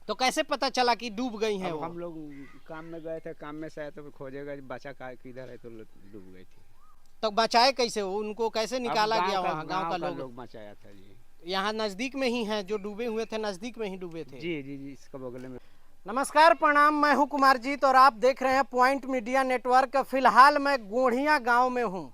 तो कैसे पता चला कि डूब गई हैं वो? हम लोग काम में गए थे, काम में से आए तो खोजेगा बचा किधर है, तो डूब गई थी। तो बचाए कैसे वो? उनको कैसे निकाला गया? वहाँ गांव का लोग बचाया था जी। यहाँ नजदीक में ही हैं जो डूबे हुए थे, नजदीक में ही डूबे थे। जी जी जी, इसका बगल में। नमस्कार, प्रणाम। मैं हूं कुमार जीत और आप देख रहे हैं पॉइंट मीडिया नेटवर्क। फिलहाल मैं गोढ़िया गांव में हूं।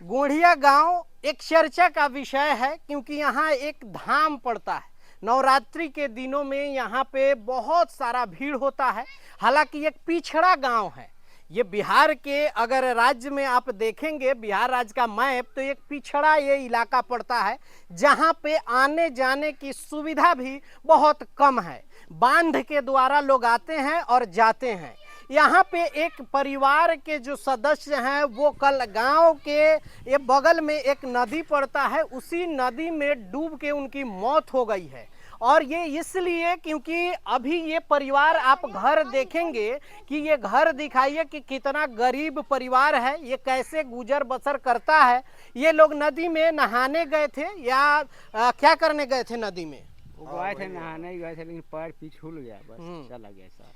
गोढ़िया गांव एक चर्चा का विषय है क्योंकि यहाँ एक धाम पड़ता है। नवरात्रि के दिनों में यहाँ पे बहुत सारा भीड़ होता है। हालांकि एक पिछड़ा गांव है ये। बिहार के अगर राज्य में आप देखेंगे, बिहार राज्य का मैप, तो एक पिछड़ा ये इलाका पड़ता है जहाँ पे आने जाने की सुविधा भी बहुत कम है। बांध के द्वारा लोग आते हैं और जाते हैं। यहाँ पे एक परिवार के जो सदस्य हैं वो कल गांव के ये बगल में एक नदी पड़ता है, उसी नदी में डूब के उनकी मौत हो गई है। और ये इसलिए क्योंकि अभी ये परिवार, आप घर देखेंगे कि ये घर दिखाइए कि कितना गरीब परिवार है, ये कैसे गुजर बसर करता है। ये लोग नदी में नहाने गए थे या क्या करने गए थे नदी में? गए थे, नहाने ही गए थे, लेकिन पैर छूल गया, बस चला गया सर।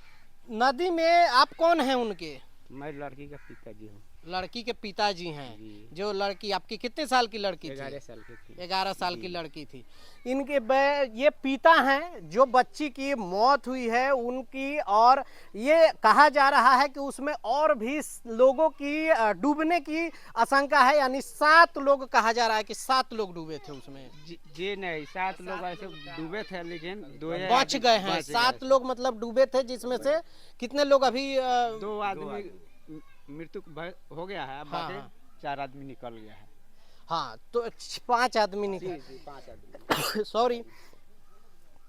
नदी में आप कौन हैं उनके? मैं लड़की का पिताजी हूँ। लड़की के पिताजी हैं। जो लड़की आपकी कितने साल की लड़की थी? 11 साल की थी। 11 साल की लड़की थी। इनके ये पिता हैं जो बच्ची की मौत हुई है उनकी, और ये कहा जा रहा है कि उसमें और भी लोगों की डूबने की आशंका है। यानी 7 लोग कहा जा रहा है कि 7 लोग डूबे थे उसमें। जी नहीं, 7 लोग ऐसे डूबे थे, लेकिन 2 बच गए हैं। 7 लोग मतलब डूबे थे, जिसमें से कितने लोग अभी 2 आदमी मृत्यु हो गया है। अब 4 आदमी निकल गया है। हाँ, तो 5 आदमी निकल, 5 आदमी सॉरी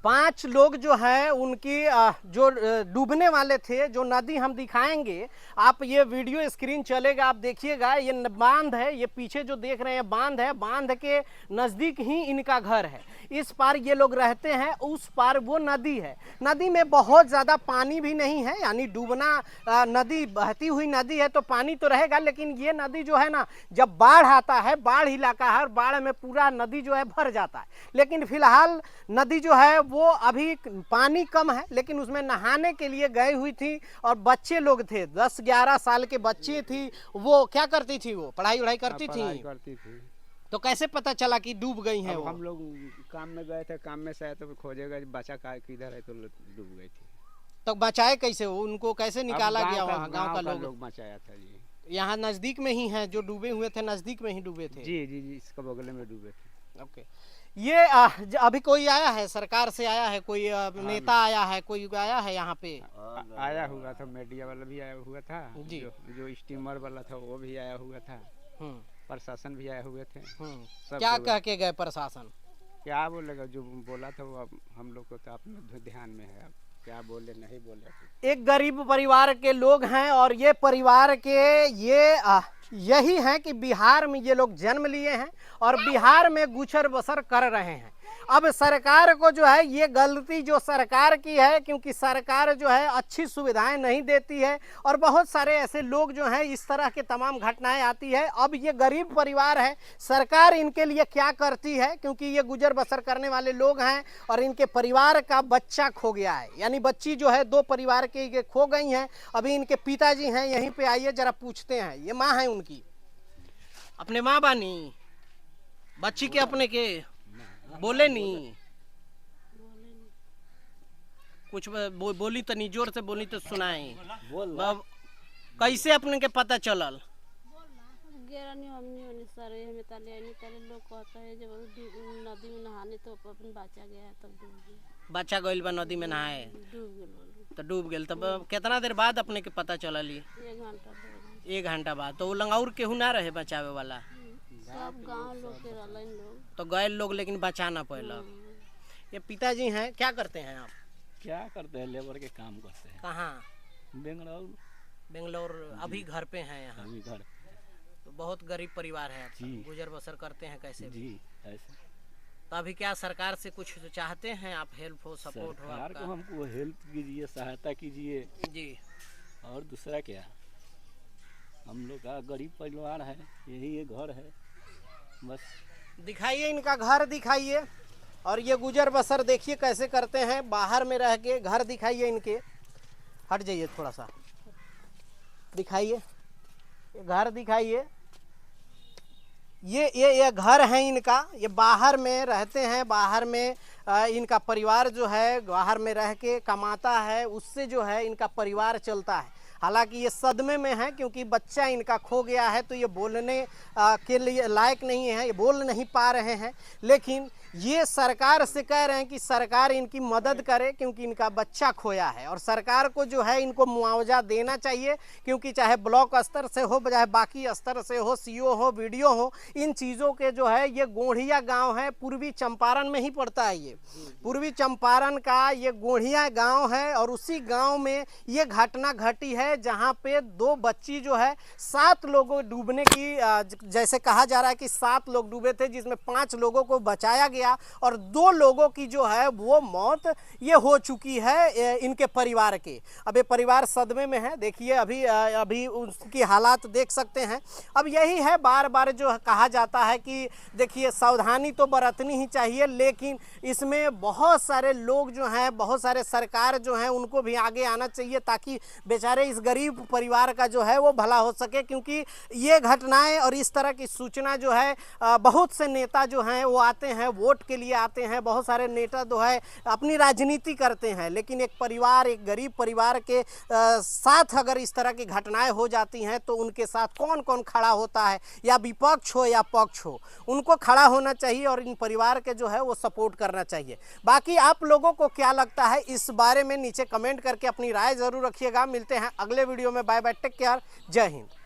5 लोग जो है उनकी जो डूबने वाले थे, जो नदी हम दिखाएंगे। आप ये वीडियो स्क्रीन चलेगा, आप देखिएगा। ये बांध है, ये पीछे जो देख रहे हैं बांध है। बांध के नज़दीक ही इनका घर है। इस पार ये लोग रहते हैं, उस पार वो नदी है। नदी में बहुत ज़्यादा पानी भी नहीं है, यानी डूबना, नदी बहती हुई नदी है तो पानी तो रहेगा, लेकिन ये नदी जो है ना, जब बाढ़ आता है, बाढ़ इलाका है, बाढ़ में पूरा नदी जो है भर जाता है। लेकिन फिलहाल नदी जो है वो अभी पानी कम है, लेकिन उसमें नहाने के लिए गई हुई थी और बच्चे लोग थे, 10-11 साल के बच्चे थी। वो क्या करती थी? वो पढ़ाई वढ़ाई करती थी। तो कैसे पता चला कि डूब गई हैं वो? हम लोग काम में गए थे, काम में से आए तो खोजेगा बचा किधर है, तो डूब गई थी। तो बचाए कैसे वो? उनको कैसे निकाला गया? वहाँ गांव का लोग बचाया था जी। यहाँ नजदीक में ही हैं जो डूबे हुए थे, नजदीक में ही डूबे थे। जी जी जी, इसका बगल में डूबे थे। ओके। ये अभी कोई आया है? सरकार से आया है कोई? नेता आया है? कोई आया है यहाँ पे? आया हुआ था, मीडिया वाला भी आया हुआ था जी। जो स्टीमर वाला था वो भी आया हुआ था। प्रशासन भी आए हुए थे। क्या कह के गए प्रशासन? क्या बोलेगा, जो बोला था वो हम लोग को तो अपने ध्यान में है। अब क्या बोले नहीं बोले। एक गरीब परिवार के लोग हैं और ये परिवार के यही है कि बिहार में ये लोग जन्म लिए हैं और बिहार में गुजर बसर कर रहे हैं। अब सरकार को जो है, ये गलती जो सरकार की है, क्योंकि सरकार जो है अच्छी सुविधाएं नहीं देती है और बहुत सारे ऐसे लोग जो हैं, इस तरह के तमाम घटनाएं आती है। अब ये गरीब परिवार है, सरकार इनके लिए क्या करती है? क्योंकि ये गुजर बसर करने वाले लोग हैं और इनके परिवार का बच्चा खो गया है, यानी बच्ची जो है 2 परिवार के खो गई हैं। अभी इनके पिताजी हैं यहीं पे, आइए जरा पूछते हैं। ये माँ है उनकी, अपने माँ बानी बच्ची के अपने के बोले नहीं कुछ बोली तो नहीं, जोर से बोली तो सुनाई। कैसे अपने के पता चलल? लोग कहता है जब नदी में नहाने तो अपन बचा गया है, तब डूब गया। बच्चा गइल बा नदी में नहाए तो डूब गया। तब कितना देर बाद अपने के पता चलल? 1 घंटा बाद। तो वो लंगाउर केहू ना रहे बचावे वाला? सब गांव लोग के लोग तो गए लोग, लेकिन बचा ना पाएला। ये पिताजी हैं, क्या करते हैं आप? क्या करते हैं, लेबर के काम करते हैं। कहाँ? बेंगलोर। अभी घर पे हैं यहाँ? अभी घर। तो बहुत गरीब परिवार है, गुजर बसर करते हैं कैसे भी? जी ऐसे। तो अभी क्या सरकार से कुछ चाहते हैं आप? हेल्प हो, सपोर्ट हो सरकार को? हमको हेल्प कीजिए, सहायता कीजिए जी। और दूसरा क्या, हम लोग का गरीब परिवार है, यही ये घर है बस। दिखाइए इनका घर, दिखाइए। और ये गुजर बसर देखिए कैसे करते हैं, बाहर में रह के। घर दिखाइए इनके, हट जाइए थोड़ा सा, दिखाइए ये घर दिखाइए। ये घर है इनका, ये बाहर में रहते हैं, बाहर में इनका परिवार जो है बाहर में रह के कमाता है, उससे जो है इनका परिवार चलता है। हालांकि ये सदमे में है क्योंकि बच्चा इनका खो गया है, तो ये बोलने के लिए लायक नहीं है, ये बोल नहीं पा रहे हैं। लेकिन ये सरकार से कह रहे हैं कि सरकार इनकी मदद करे क्योंकि इनका बच्चा खोया है, और सरकार को जो है इनको मुआवजा देना चाहिए, क्योंकि चाहे ब्लॉक स्तर से हो, चाहे बाकी स्तर से हो, सीओ हो, वीडियो हो, इन चीज़ों के जो है ये गोढ़िया गांव है, पूर्वी चंपारण में ही पड़ता है। ये पूर्वी चंपारण का ये गोढ़िया गांव है, और उसी गांव में ये घटना घटी है जहां पे 2 बच्ची जो है 7 लोगों डूबने की, जैसे कहा जा रहा है कि 7 लोग डूबे थे, जिसमें 5 लोगों को बचाया गया और 2 लोगों की जो है वो मौत ये हो चुकी है इनके परिवार के। अब ये परिवार सदमे में है, देखिए अभी उसकी हालात देख सकते हैं। अब यही है, बार बार जो कहा जाता है कि देखिए सावधानी तो बरतनी ही चाहिए, लेकिन इसमें बहुत सारे लोग जो हैं, बहुत सारे सरकार जो हैं, उनको भी आगे आना चाहिए ताकि बेचारे इस गरीब परिवार का जो है वो भला हो सके। क्योंकि ये घटनाएं और इस तरह की सूचना जो है, बहुत से नेता जो हैं वो आते हैं, वोट के लिए आते हैं, बहुत सारे नेता जो है अपनी राजनीति करते हैं, लेकिन एक परिवार, एक गरीब परिवार के साथ अगर इस तरह की घटनाएं हो जाती हैं तो उनके साथ कौन कौन खड़ा होता है, या विपक्ष हो या पक्ष हो, उनको खड़ा होना चाहिए और इन परिवार के जो है वो सपोर्ट करना चाहिए। बाकी आप लोगों को क्या लगता है इस बारे में नीचे कमेंट करके अपनी राय ज़रूर रखिएगा। मिलते हैं अगले वीडियो में, बाय बाय, टेक केयर, जय हिंद।